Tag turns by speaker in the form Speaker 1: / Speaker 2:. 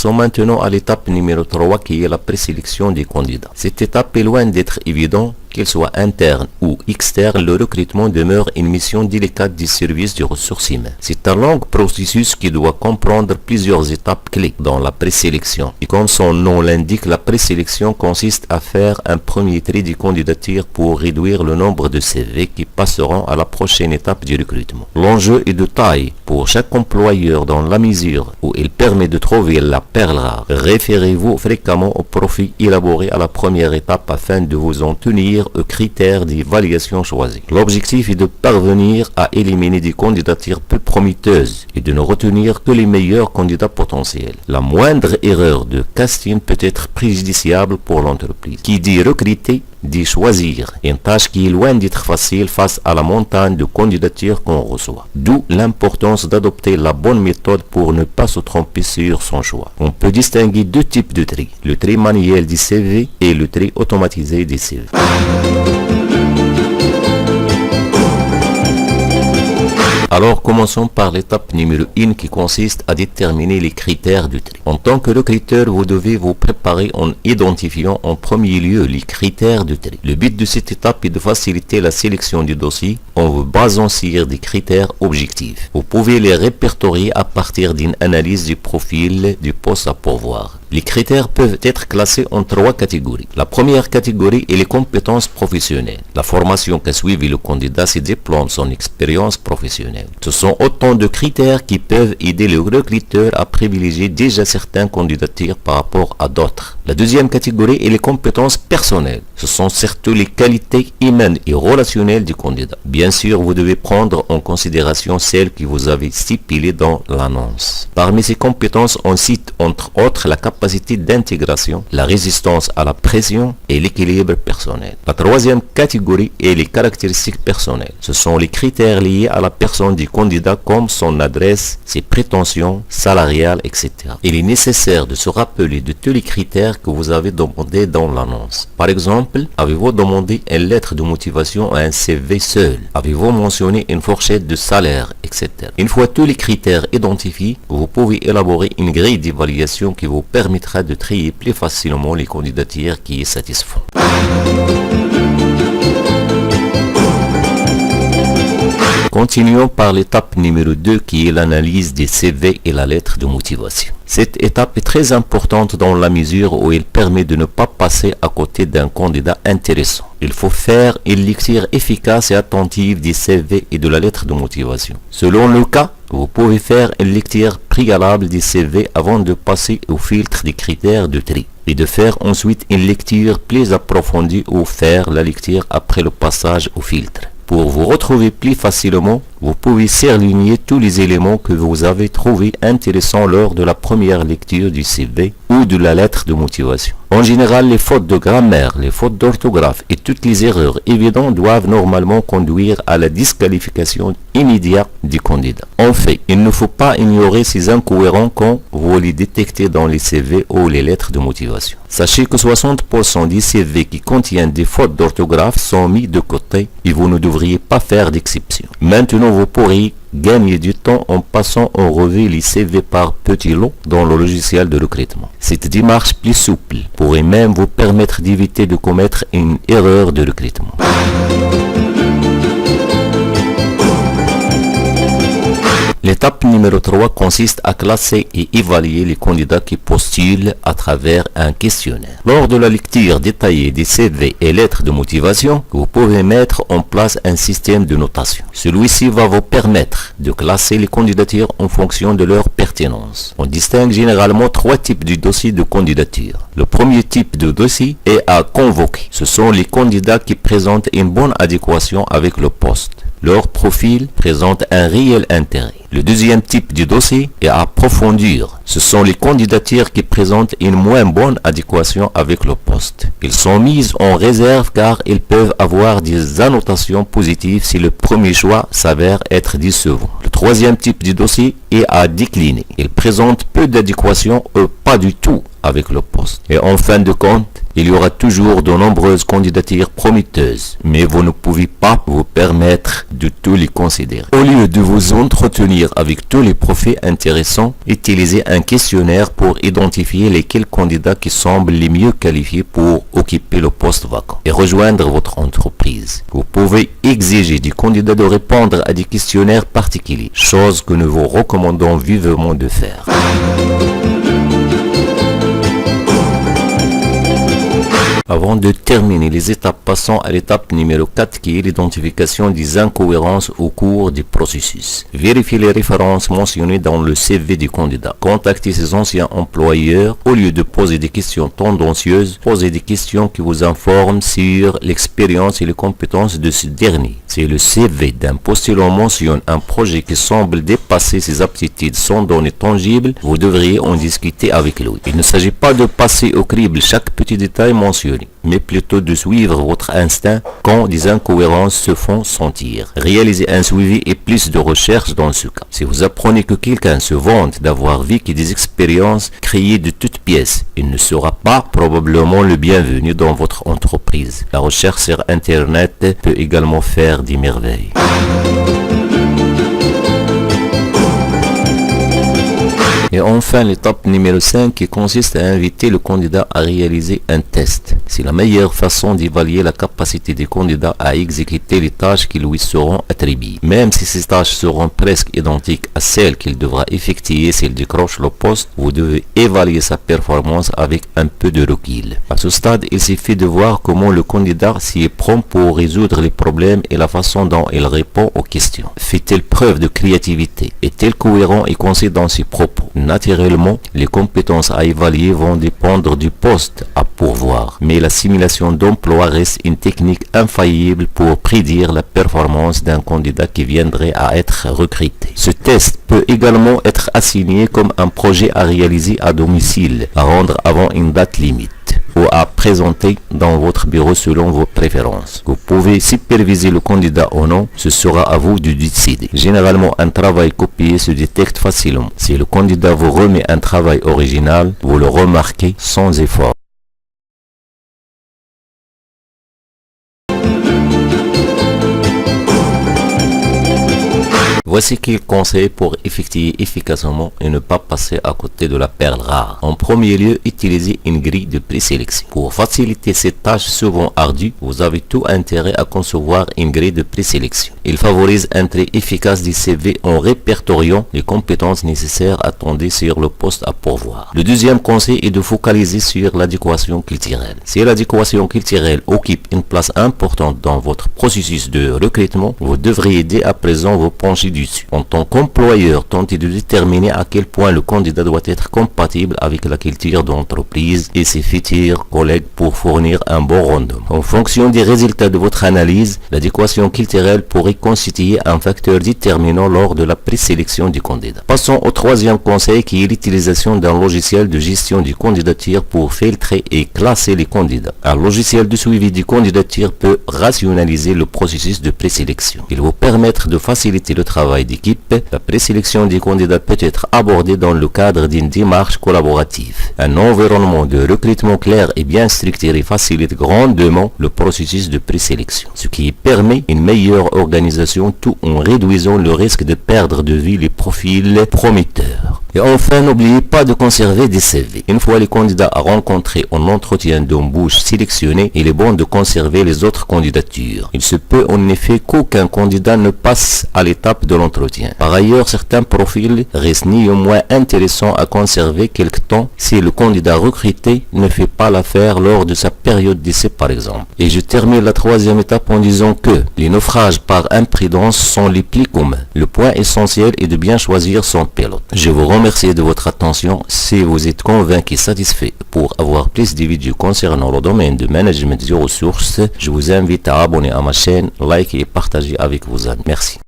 Speaker 1: Passons maintenant à l'étape numéro 3 qui est la présélection des candidats. Cette étape est loin d'être évidente. Qu'il soit interne ou externe, le recrutement demeure une mission délicate du service des ressources humaines. C'est un long processus qui doit comprendre plusieurs étapes clés dans la présélection. Et comme son nom l'indique, la présélection consiste à faire un premier tri des candidatures pour réduire le nombre de CV qui passeront à la prochaine étape du recrutement. L'enjeu est de taille pour chaque employeur dans la mesure où il permet de trouver la perle rare. Référez-vous fréquemment au profil élaboré à la première étape afin de vous en tenir aux critères d'évaluation choisis. L'objectif est de parvenir à éliminer des candidatures peu prometteuses et de ne retenir que les meilleurs candidats potentiels. La moindre erreur de casting peut être préjudiciable pour l'entreprise. Qui dit recruter, dit choisir, une tâche qui est loin d'être facile face à la montagne de candidatures qu'on reçoit. D'où l'importance d'adopter la bonne méthode pour ne pas se tromper sur son choix. On peut distinguer deux types de tri, le tri manuel des CV et le tri automatisé des CV. Alors commençons par l'étape numéro 1 qui consiste à déterminer les critères du tri. En tant que recruteur, vous devez vous préparer en identifiant en premier lieu les critères du tri. Le but de cette étape est de faciliter la sélection du dossier en vous basant sur des critères objectifs. Vous pouvez les répertorier à partir d'une analyse du profil du poste à pourvoir. Les critères peuvent être classés en 3 catégories. La première catégorie est les compétences professionnelles. La formation qu'a suivi le candidat, ses diplômes, son expérience professionnelle. Ce sont autant de critères qui peuvent aider le recruteur à privilégier déjà certaines candidatures par rapport à d'autres. La deuxième catégorie est les compétences personnelles. Ce sont surtout les qualités humaines et relationnelles du candidat. Bien sûr, vous devez prendre en considération celles que vous avez stipulées dans l'annonce. Parmi ces compétences, on cite entre autres la capacité d'intégration, la résistance à la pression et l'équilibre personnel. La troisième catégorie est les caractéristiques personnelles. Ce sont les critères liés à la personne du candidat comme son adresse, ses prétentions salariales, etc. Il est nécessaire de se rappeler de tous les critères que vous avez demandés dans l'annonce. Par exemple, avez-vous demandé une lettre de motivation à un CV seul? Avez-vous mentionné une fourchette de salaire, etc. Une fois tous les critères identifiés, vous pouvez élaborer une grille d'évaluation qui vous permettra de trier plus facilement les candidatures qui y satisfont. Continuons par l'étape numéro 2 qui est l'analyse des CV et la lettre de motivation. Cette étape est très importante dans la mesure où elle permet de ne pas passer à côté d'un candidat intéressant. Il faut faire une lecture efficace et attentive des CV et de la lettre de motivation. Selon le cas, vous pouvez faire une lecture préalable des CV avant de passer au filtre des critères de tri et de faire ensuite une lecture plus approfondie ou faire la lecture après le passage au filtre. Pour vous retrouver plus facilement, vous pouvez surligner tous les éléments que vous avez trouvés intéressants lors de la première lecture du CV ou de la lettre de motivation. En général, les fautes de grammaire, les fautes d'orthographe et toutes les erreurs évidentes doivent normalement conduire à la disqualification immédiate du candidat. En fait, il ne faut pas ignorer ces incohérents quand vous les détectez dans les CV ou les lettres de motivation. Sachez que 60% des CV qui contiennent des fautes d'orthographe sont mis de côté et vous ne devriez pas faire d'exception. Maintenant, vous pourrez gagner du temps en passant en revue les CV par petits lots dans le logiciel de recrutement. Cette démarche plus souple pourrait même vous permettre d'éviter de commettre une erreur de recrutement. L'étape numéro 3 consiste à classer et évaluer les candidats qui postulent à travers un questionnaire. Lors de la lecture détaillée des CV et lettres de motivation, vous pouvez mettre en place un système de notation. Celui-ci va vous permettre de classer les candidatures en fonction de leur pertinence. On distingue généralement 3 types de dossiers de candidature. Le premier type de dossier est à convoquer. Ce sont les candidats qui présentent une bonne adéquation avec le poste. Leur profil présente un réel intérêt. Le deuxième type de dossier est à approfondir. Ce sont les candidatures qui présentent une moins bonne adéquation avec le poste. Ils sont mis en réserve car ils peuvent avoir des annotations positives si le premier choix s'avère être décevant. Le troisième type de dossier et à décliner. Ils présentent peu d'adéquation ou pas du tout avec le poste. Et en fin de compte, il y aura toujours de nombreuses candidatures prometteuses, mais vous ne pouvez pas vous permettre de tous les considérer. Au lieu de vous entretenir avec tous les profils intéressants, utilisez un questionnaire pour identifier lesquels candidats qui semblent les mieux qualifiés pour occuper le poste vacant et rejoindre votre entreprise. Vous pouvez exiger du candidat de répondre à des questionnaires particuliers, chose que nous vous recommandons vivement de faire. Avant de terminer les étapes, passons à l'étape numéro 4 qui est l'identification des incohérences au cours du processus. Vérifiez les références mentionnées dans le CV du candidat. Contactez ses anciens employeurs. Au lieu de poser des questions tendancieuses, posez des questions qui vous informent sur l'expérience et les compétences de ce dernier. Si le CV d'un postulant mentionne un projet qui semble dépasser ses aptitudes sans données tangibles, vous devriez en discuter avec lui. Il ne s'agit pas de passer au crible chaque petit détail mentionné, mais plutôt de suivre votre instinct quand des incohérences se font sentir. Réalisez un suivi et plus de recherches dans ce cas. Si vous apprenez que quelqu'un se vante d'avoir vécu des expériences créées de toutes pièces, il ne sera pas probablement le bienvenu dans votre entreprise. La recherche sur Internet peut également faire des merveilles. Et enfin, l'étape numéro 5 qui consiste à inviter le candidat à réaliser un test. C'est la meilleure façon d'évaluer la capacité du candidat à exécuter les tâches qui lui seront attribuées. Même si ces tâches seront presque identiques à celles qu'il devra effectuer s'il décroche le poste, vous devez évaluer sa performance avec un peu de recul. À ce stade, il suffit de voir comment le candidat s'y prend pour résoudre les problèmes et la façon dont il répond aux questions. Fait-il preuve de créativité? Est-il cohérent et concis dans ses propos? Naturellement, les compétences à évaluer vont dépendre du poste à pourvoir, mais la simulation d'emploi reste une technique infaillible pour prédire la performance d'un candidat qui viendrait à être recruté. Ce test peut également être assigné comme un projet à réaliser à domicile, à rendre avant une date limite, ou à présenter dans votre bureau selon vos préférences. Vous pouvez superviser le candidat ou non, ce sera à vous de décider. Généralement, un travail copié se détecte facilement. Si le candidat vous remet un travail original, vous le remarquez sans effort. Voici quelques conseils pour effectuer efficacement et ne pas passer à côté de la perle rare. En premier lieu, utilisez une grille de présélection. Pour faciliter cette tâche souvent ardue, vous avez tout intérêt à concevoir une grille de présélection. Il favorise un trait efficace du CV en répertoriant les compétences nécessaires attendues sur le poste à pourvoir. Le deuxième conseil est de focaliser sur l'adéquation culturelle. Si l'adéquation culturelle occupe une place importante dans votre processus de recrutement, vous devriez dès à présent vous pencher dessus. En tant qu'employeur, tentez de déterminer à quel point le candidat doit être compatible avec la culture d'entreprise et ses futurs collègues pour fournir un bon rendement. En fonction des résultats de votre analyse, l'adéquation culturelle pourrait constituer un facteur déterminant lors de la présélection du candidat. Passons au troisième conseil qui est l'utilisation d'un logiciel de gestion des candidatures pour filtrer et classer les candidats. Un logiciel de suivi des candidatures peut rationaliser le processus de présélection. Il vous permettre de faciliter le travail d'équipe. La présélection des candidats peut être abordée dans le cadre d'une démarche collaborative. Un environnement de recrutement clair et bien structuré facilite grandement le processus de présélection, ce qui permet une meilleure organisation tout en réduisant le risque de perdre de vue les profils prometteurs. Et enfin, n'oubliez pas de conserver des CV. Une fois les candidats à rencontrer en entretien d'embauche sélectionnés, il est bon de conserver les autres candidatures. Il se peut en effet qu'aucun candidat ne passe à l'étape de l'entretien. Par ailleurs, certains profils restent néanmoins intéressants à conserver quelque temps si le candidat recruté ne fait pas l'affaire lors de sa période d'essai par exemple. Et je termine la troisième étape en disant que les naufrages par imprudence sont les plus communs. Le point essentiel est de bien choisir son pilote. Je vous remercie de votre attention. Si vous êtes convaincu et satisfait, pour avoir plus de vidéos concernant le domaine de management des ressources, je vous invite à abonner à ma chaîne, liker et partager avec vos amis. Merci.